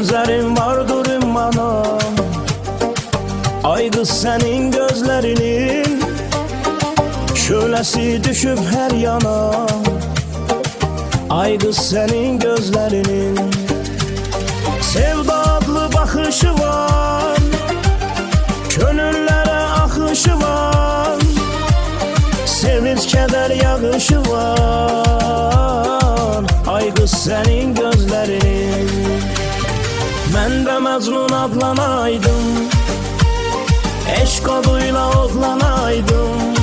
Benzerin vardır ümmana. Ay kız senin gözlerinin şölesi düşüp her yana. Ay kız senin gözlerinin sevda adlı bakışı var, gönüllere akışı var, sevinç keder yağışı var. Ay kız senin gözlerinin. Ben de Mecnun adlanaydım, eşk adıyla odlanaydım,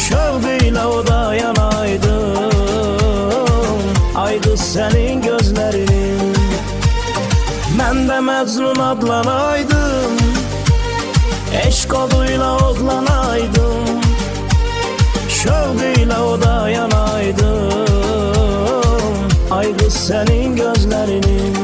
şevkıyla o da yanaydım. Ay kız senin gözlerinin. Ben de Mecnun adlanaydım, eşk adıyla odlanaydım, şevkıyla o da yanaydım. Ay kız senin gözlerinin.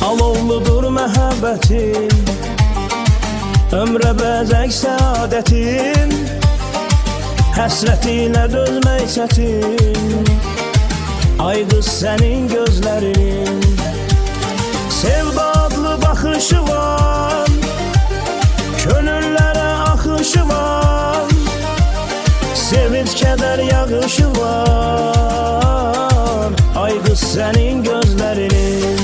Alovludur məhəbbətin, ömrə bəzək səadətin, həsrətinə dözmək çətin. Ay qız sənin gözlərinin sevda adlı baxışı var, gönüllərə axışı var, sevinç kədər yağışı var. Ay qız sənin gözlərinin.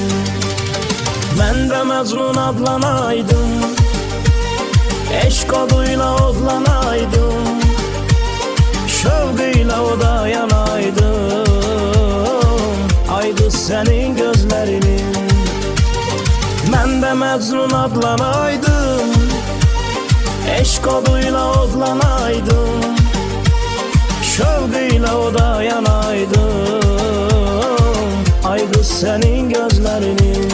Ben de Mecnun adlanaydım, eşk adıyla odlanaydım, şevkıyla o da yanaydım. Ay kız senin gözlerinin. Ben de Mecnun adlanaydım, eşk adıyla odlanaydım, şevkıyla o da yanaydım. Ay kız senin gözlerinin.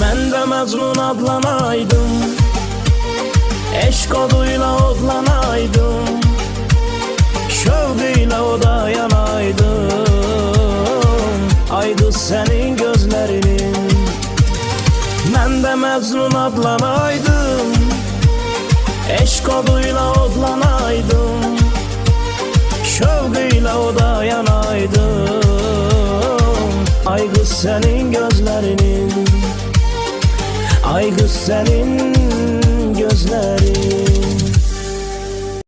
Ben de Mecnun adlanaydım, eşk adıyla odlanaydım, şevkıyla o da yanaydım. Ay kız senin gözlerinin. Ben de Mecnun adlanaydım, eşk adıyla odlanaydım, şevkıyla o da yanaydım. Ay kız senin gözlerinin. Ay kız senin gözlerin.